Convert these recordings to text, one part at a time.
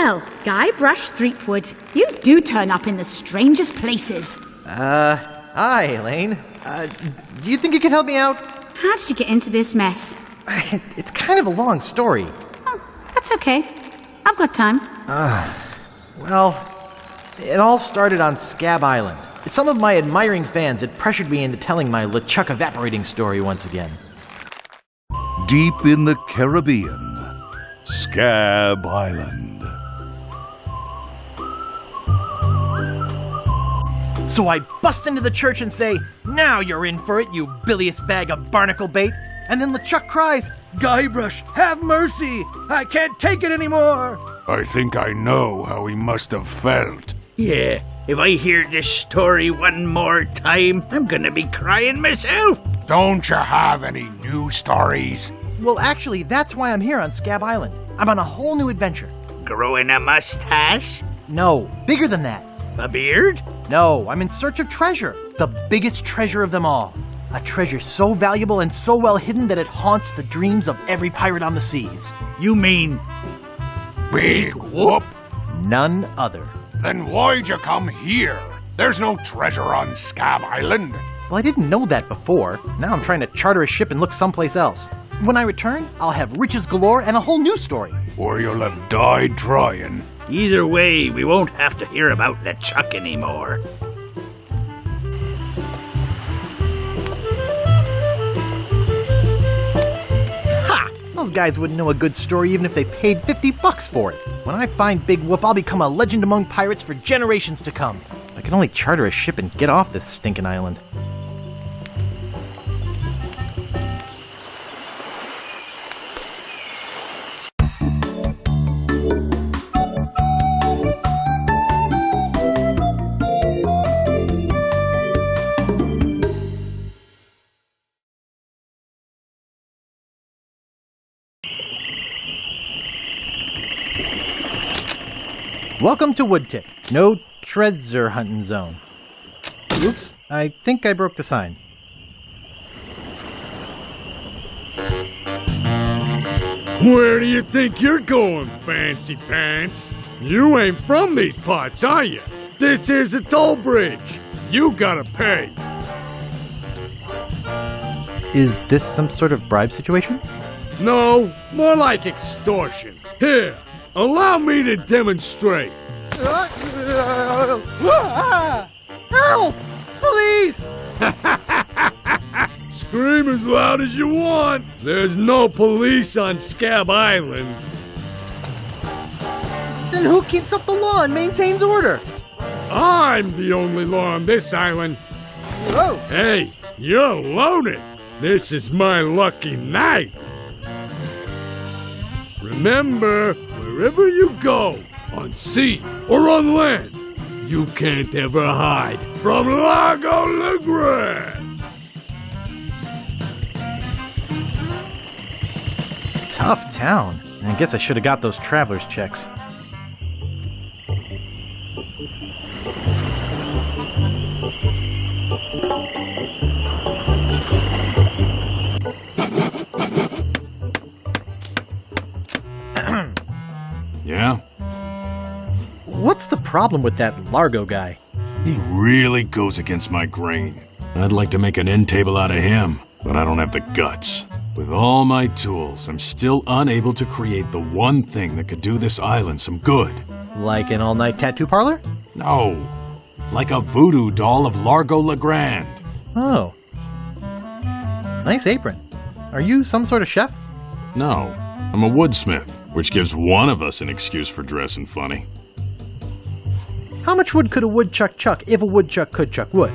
Well, Guybrush Threepwood, you do turn up in the strangest places. Hi, Elaine. Do you think you can help me out? How did you get into this mess? It's kind of a long story. Oh, that's okay. I've got time. Well, it all started on Scabb Island. Some of my admiring fans had pressured me into telling my LeChuck evaporating story once again. Deep in the Caribbean, Scabb Island. So I bust into the church and say, "Now you're in for it, you bilious bag of barnacle bait." And then LeChuck cries, "Guybrush, have mercy! I can't take it anymore!" I think I know how he must have felt. Yeah, if I hear this story one more time, I'm gonna be crying myself. Don't you have any new stories? Well, actually, that's why I'm here on Scabb Island. I'm on a whole new adventure. Growing a mustache? No, bigger than that. A beard? No, I'm in search of treasure. The biggest treasure of them all. A treasure so valuable and so well hidden that it haunts the dreams of every pirate on the seas. You mean Big Whoop? None other. Then why'd you come here? There's no treasure on Scabb Island. Well, I didn't know that before. Now I'm trying to charter a ship and look someplace else. When I return, I'll have riches galore and a whole new story. Or you'll have died trying. either way, we won't have to hear about LeChuck anymore. Those guys wouldn't know a good story even if they paid $50 for it. When I find Big Whoop, I'll become a legend among pirates for generations to come. I can only charter a ship and get off this stinking island. Welcome to Woodtick. No treasure hunting zone. Oops, I think I broke the sign. Where do you think you're going, fancy pants? You ain't from these parts, are you? This is a toll bridge. You gotta pay. Is this some sort of bribe situation? No, more like extortion. Here, allow me to demonstrate. Help! Police! Scream as loud as you want. There's no police on Scabb Island. Then who keeps up the law and maintains order? I'm the only law on this island. Whoa! Hey, you're loaded. This is my lucky night. Remember, wherever you go, on sea or on land, you can't ever hide from Largo LeGrand. Tough town. I guess I should have got those traveler's checks. Yeah? What's the problem with that Largo guy? He really goes against my grain. I'd like to make an end table out of him, but I don't have the guts. With all my tools, I'm still unable to create the one thing that could do this island some good. Like an all-night tattoo parlor? No, like a voodoo doll of Largo LeGrand. Oh. Nice apron. Are you some sort of chef? No, I'm a woodsmith, which gives one of us an excuse for dressing funny. How much wood could a woodchuck chuck if a woodchuck could chuck wood?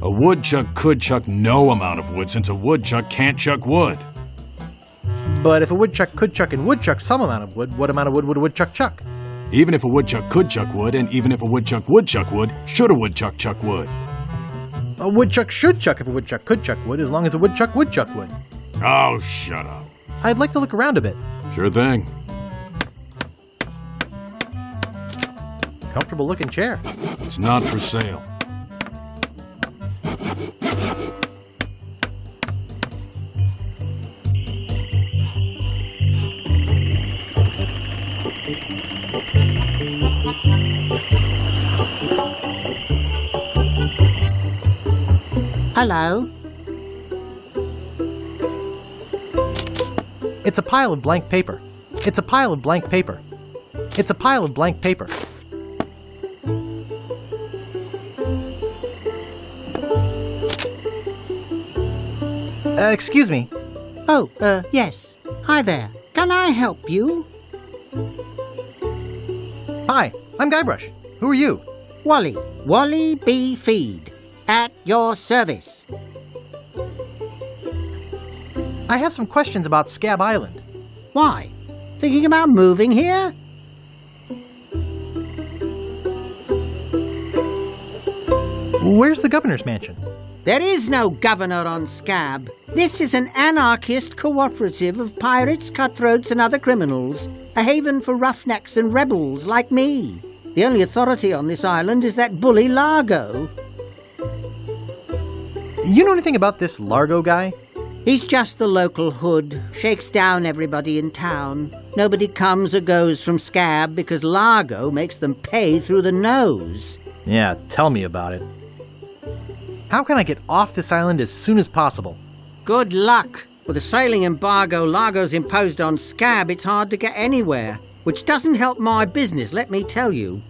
A woodchuck could chuck no amount of wood since a woodchuck can't chuck wood. But if a woodchuck could chuck and would chuck some amount of wood, what amount of wood would a woodchuck chuck? Even if a woodchuck could chuck wood, and even if a woodchuck would chuck wood, should a woodchuck chuck wood? A woodchuck should chuck if a woodchuck could chuck wood, as long as a woodchuck would chuck wood. Oh, shut up. I'd like to look around a bit. Sure thing. Comfortable looking chair. It's not for sale. hello. It's a pile of blank paper. It's a pile of blank paper. It's a pile of blank paper. Excuse me. Oh, yes. Hi there. Can I help you? Hi, I'm Guybrush. Who are you? Wally. Wally B. Feed. At your service. I have some questions about Scabb Island. Why? Thinking about moving here? Where's the governor's mansion? There is no governor on Scabb. This is an anarchist cooperative of pirates, cutthroats, and other criminals. A haven for roughnecks and rebels like me. The only authority on this island is that bully Largo. You know anything about this Largo guy? He's just the local hood, shakes down everybody in town. Nobody comes or goes from Scabb because Largo makes them pay through the nose. Yeah, tell me about it. How can I get off this island as soon as possible? Good luck. With the sailing embargo Largo's imposed on Scabb, it's hard to get anywhere, which doesn't help my business, let me tell you.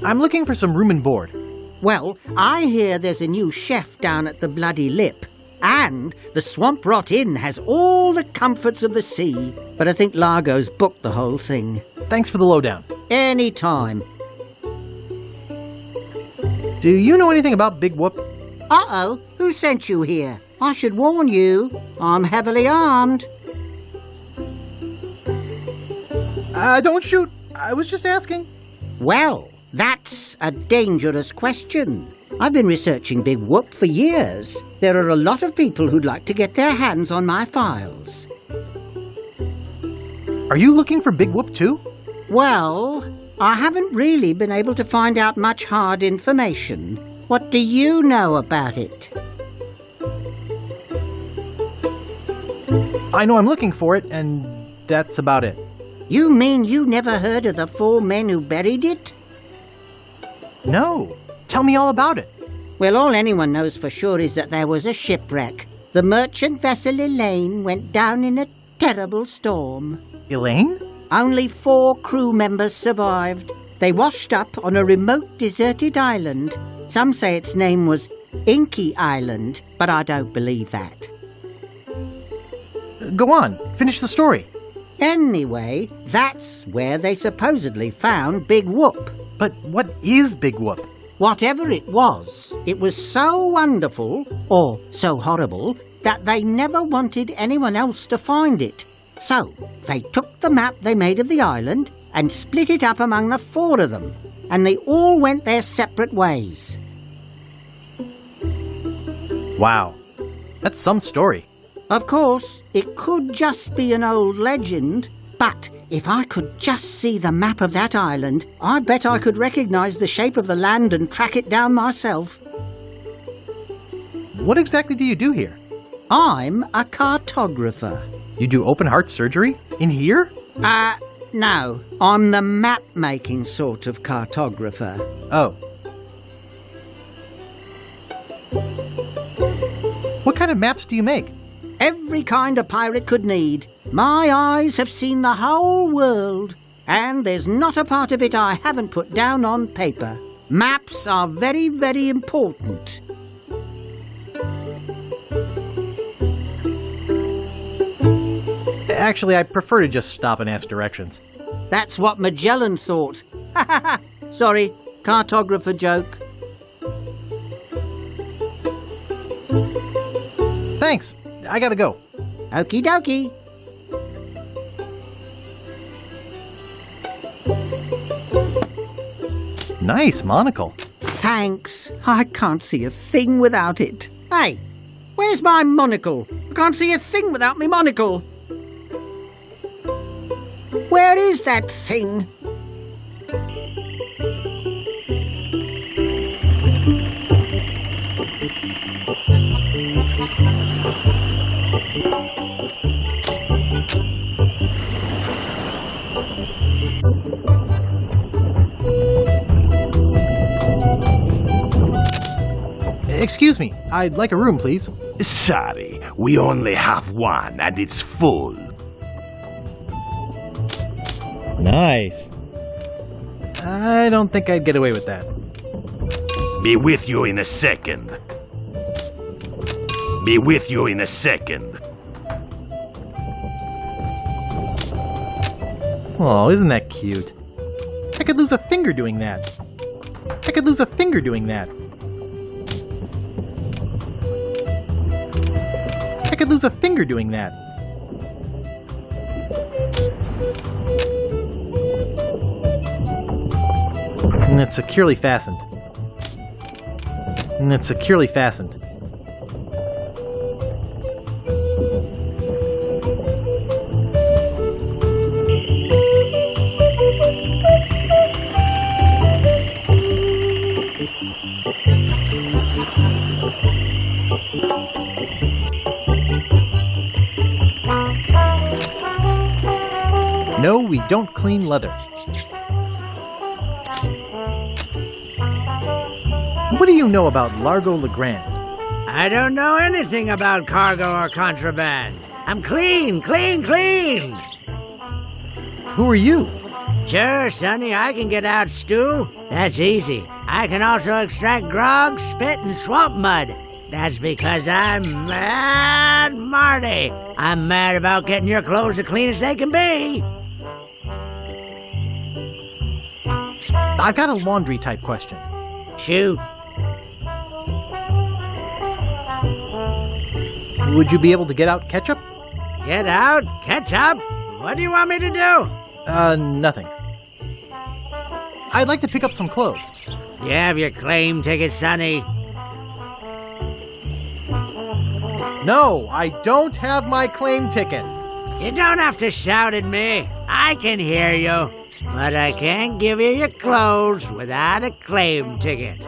I'm looking for some room and board. Well, I hear there's a new chef down at the Bloody Lip. And the Swamp Rot Inn has all the comforts of the sea. But I think Largo's booked the whole thing. Thanks for the lowdown. Any time. Do you know anything about Big Whoop? Uh-oh, who sent you here? I should warn you, I'm heavily armed. Don't shoot. I was just asking. Well, that's a dangerous question. I've been researching Big Whoop for years. There are a lot of people who'd like to get their hands on my files. Are you looking for Big Whoop too? Well, I haven't really been able to find out much hard information. What do you know about it? I know I'm looking for it, and that's about it. You mean you never heard of the 4 men who buried it? No. Tell me all about it. Well, all anyone knows for sure is that there was a shipwreck. The merchant vessel Elaine went down in a terrible storm. Elaine? Only 4 crew members survived. They washed up on a remote, deserted island. Some say its name was Inky Island, but I don't believe that. Go on. Finish the story. Anyway, that's where they supposedly found Big Whoop. But what is Big Whoop? Whatever it was so wonderful, or so horrible, that they never wanted anyone else to find it. So, they took the map they made of the island and split it up among the 4 of them, and they all went their separate ways. Wow. That's some story. Of course, it could just be an old legend, but if I could just see the map of that island, I bet I could recognize the shape of the land and track it down myself. What exactly do you do here? I'm a cartographer. You do open heart surgery? In here? No. I'm the map-making sort of cartographer. Oh. What kind of maps do you make? Every kind a pirate could need. My eyes have seen the whole world, and there's not a part of it I haven't put down on paper. Maps are very, very important. Actually, I prefer to just stop and ask directions. That's what Magellan thought. Ha ha ha! Sorry, cartographer joke. Thanks. I gotta go. Okie dokie. Nice monocle. Thanks. I can't see a thing without it. Hey, where's my monocle? I can't see a thing without me monocle. Where is that thing? Excuse me, I'd like a room, please. Sorry, we only have one and it's full. Nice. I don't think I'd get away with that. Be with you in a second. Be with you in a second. Oh, isn't that cute? I could lose a finger doing that. I could lose a finger doing that. I could lose a finger doing that. And it's securely fastened. And it's securely fastened. No, we don't clean leather. What do you know about Largo Legrand? I don't know anything about cargo or contraband. I'm clean, clean, clean! Who are you? Sure, Sonny, I can get out stew. That's easy. I can also extract grog, spit, and swamp mud. That's because I'm Mad Marty. I'm mad about getting your clothes as clean as they can be. I've got a laundry type question. Shoot. Would you be able to get out ketchup? Get out? Ketchup? What do you want me to do? Nothing. I'd like to pick up some clothes. You have your claim ticket, Sonny. No, I don't have my claim ticket. You don't have to shout at me. I can hear you. But I can't give you your clothes without a claim ticket.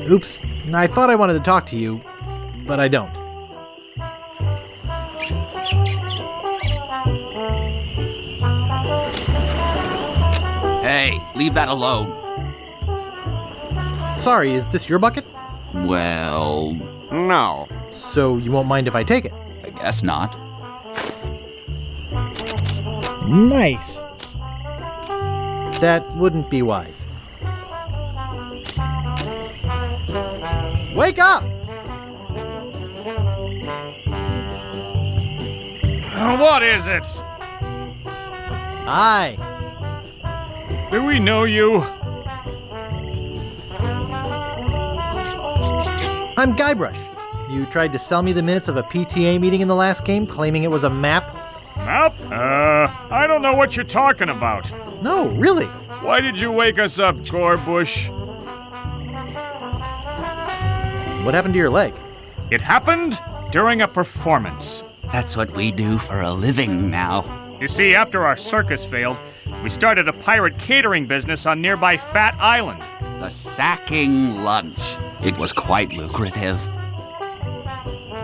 Oops, I thought I wanted to talk to you, but I don't. Hey, leave that alone. Sorry, is this your bucket? Well, No. So you won't mind if I take it? I guess not. Nice. That wouldn't be wise. Wake up! What is it? Hi. Do we know you? I'm Guybrush. You tried to sell me the minutes of a PTA meeting in the last game, claiming it was a map? Map? I don't know what you're talking about. No, really. Why did you wake us up, Gorbush? What happened to your leg? It happened during a performance. That's what we do for a living now. You see, after our circus failed, we started a pirate catering business on nearby Fat Island. The sacking lunch. It was quite lucrative.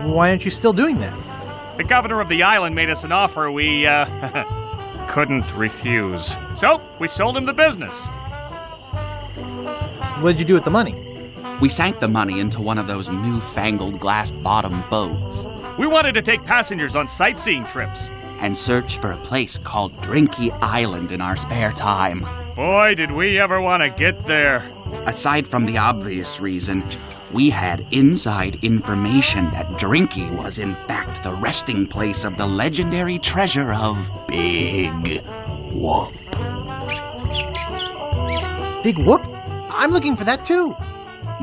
Why aren't you still doing that? The governor of the island made us an offer we, couldn't refuse. So, we sold him the business. What did you do with the money? We sank the money into one of those newfangled glass-bottom boats We wanted to take passengers on sightseeing trips. and search for a place called Drinky Island in our spare time. Boy, did we ever want to get there. Aside from the obvious reason, we had inside information that Drinky was in fact the resting place of the legendary treasure of Big Whoop. Big whoop? I'm looking for that too.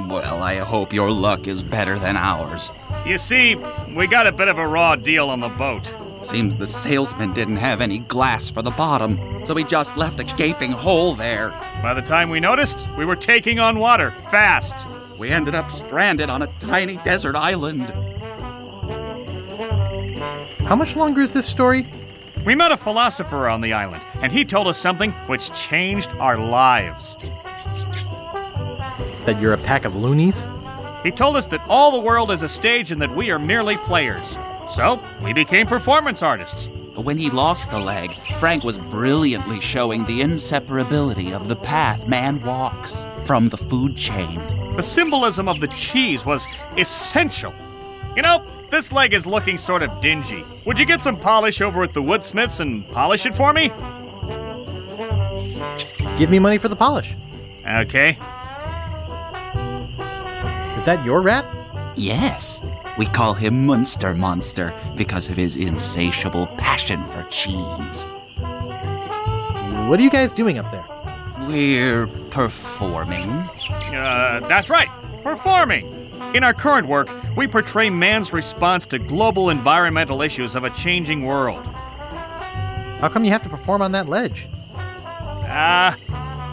Well, I hope your luck is better than ours. You see, we got a bit of a raw deal on the boat. Seems the salesman didn't have any glass for the bottom, so he just left a gaping hole there. By the time we noticed, we were taking on water, fast. We ended up stranded on a tiny desert island. How much longer is this story? We met a philosopher on the island, and he told us something which changed our lives. That you're a pack of loonies? He told us that all the world is a stage and that we are merely players. So, we became performance artists. But when he lost the leg, Frank was brilliantly showing the inseparability of the path man walks from the food chain. The symbolism of the cheese was essential. You know, this leg is looking sort of dingy. Would you get some polish over at the Woodsmiths and polish it for me? Give me money for the polish. Okay. Is that your rat? Yes, we call him Munster Monster because of his insatiable passion for cheese. What are you guys doing up there? We're performing. That's right, performing. In our current work, we portray man's response to global environmental issues of a changing world. How come you have to perform on that ledge?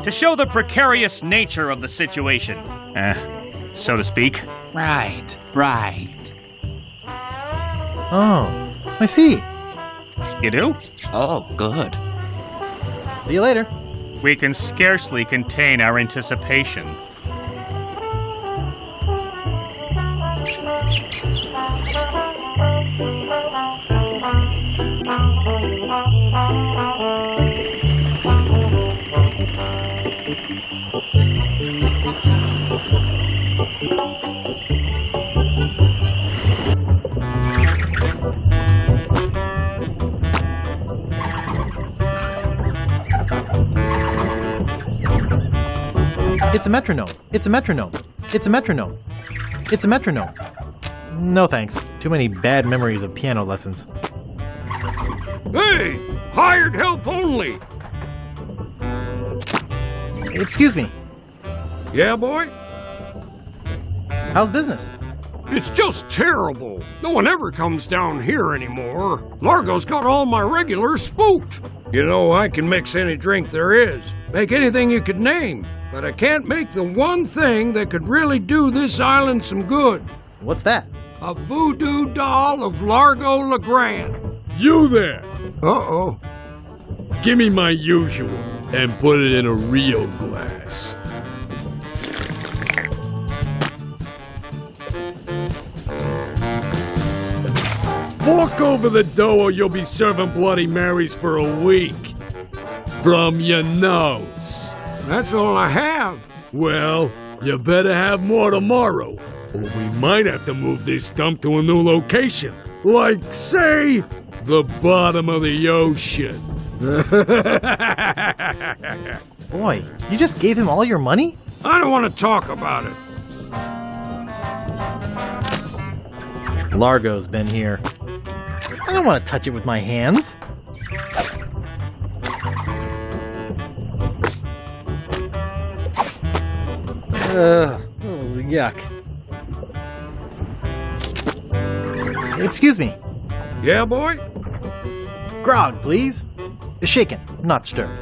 To show the precarious nature of the situation, so to speak. Right. Oh, I see. You do? Oh, good. See you later. We can scarcely contain our anticipation. It's a metronome. It's a metronome. It's a metronome. It's a metronome. No thanks. Too many bad memories of piano lessons. Hey! Hired help only! Excuse me. Yeah, boy? How's business? It's just terrible. No one ever comes down here anymore. Largo's got all my regulars spooked. You know, I can mix any drink there is. Make anything you could name. But I can't make the one thing that could really do this island some good. What's that? A voodoo doll of Largo LeGrand. You there! Uh-oh. Give me my usual and put it in a real glass. Fork over the dough or you'll be serving Bloody Marys for a week. From your nose. That's all I have. Well, you better have more tomorrow, or we might have to move this dump to a new location. Like, say, the bottom of the ocean. Boy, you just gave him all your money? I don't want to talk about it. Largo's been here. I don't want to touch it with my hands. Yuck. Excuse me. Yeah, boy? Grog, please. Shaken, not stirred.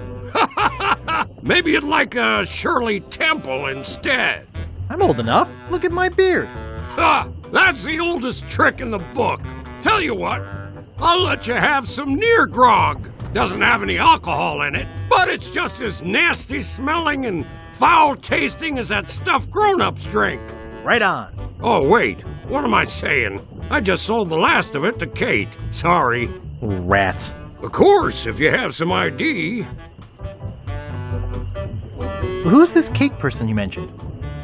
Maybe you'd like a Shirley Temple instead. I'm old enough. Look at my beard. Ha! That's the oldest trick in the book. Tell you what, I'll let you have some near grog. Doesn't have any alcohol in it, but it's just as nasty smelling and foul tasting as that stuff grown-ups drink. Right on. Oh, wait. What am I saying? I just sold the last of it to Kate. Sorry. Rats. Of course, if you have some ID. Who's this Kate person you mentioned?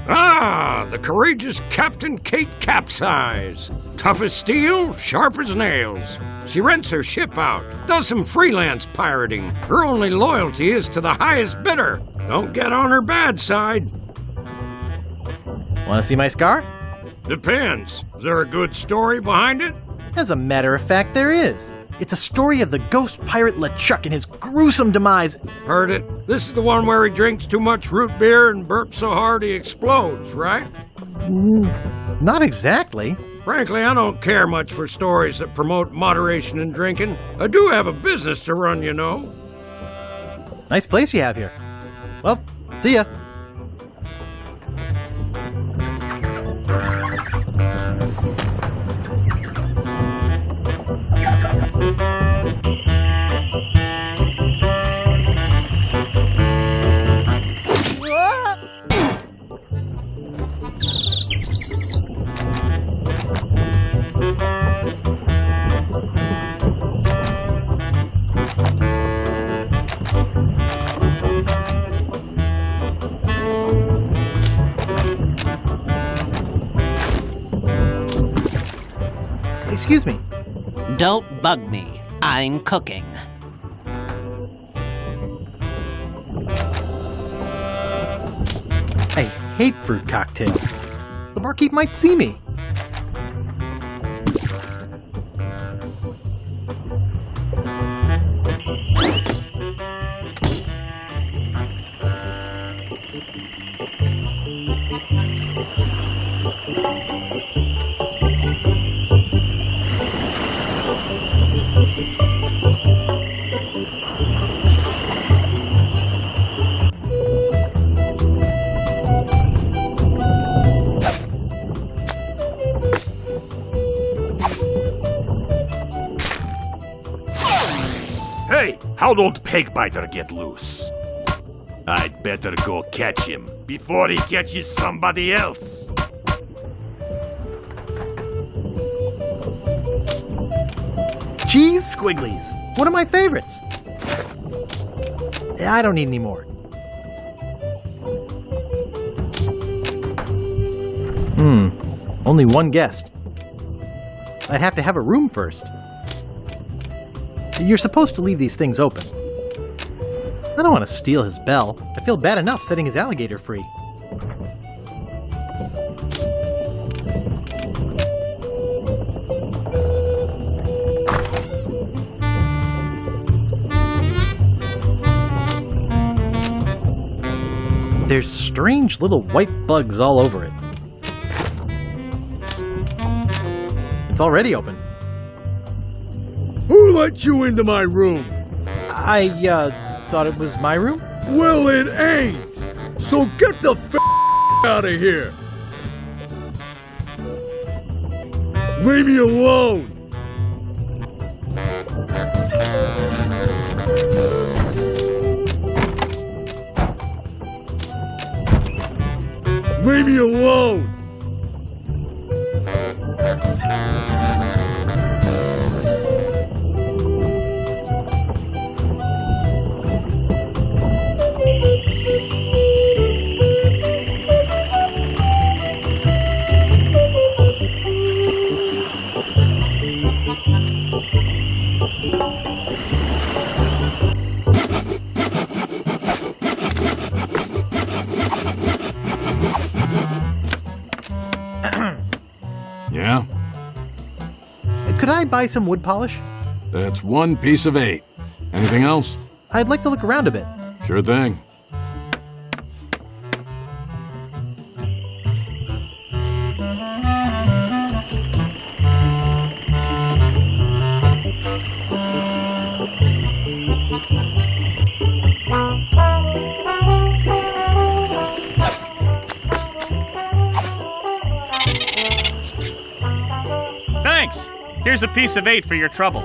Ah, the courageous Captain Kate Capsize. Tough as steel, sharp as nails. She rents her ship out, does some freelance pirating. Her only loyalty is to the highest bidder. Don't get on her bad side. Want to see my scar? Depends. Is there a good story behind it? As a matter of fact, there is. It's a story of the ghost pirate LeChuck and his gruesome demise. Heard it. This is the one where he drinks too much root beer and burps so hard he explodes, right? Not exactly. Frankly, I don't care much for stories that promote moderation in drinking. I do have a business to run, you know. Nice place you have here. Well, see ya. Excuse me. Don't bug me. I'm cooking. I hate fruit cocktails. The barkeep might see me. Hey, how'd old Pegbiter get loose? I'd better go catch him before he catches somebody else. Cheese squigglies. One of my favorites. I don't need any more. Only one guest. I'd have to have a room first. You're supposed to leave these things open. I don't want to steal his bell. I feel bad enough setting his alligator free. There's strange little white bugs all over it. It's already open. Who let you into my room? I thought it was my room? Well, it ain't. So get the f*** out of here. Leave me alone. Leave me alone. Yeah? Could I buy some wood polish? That's 1 piece of 8. Anything else? I'd like to look around a bit. Sure thing. Thanks! Here's a piece of 8 for your trouble.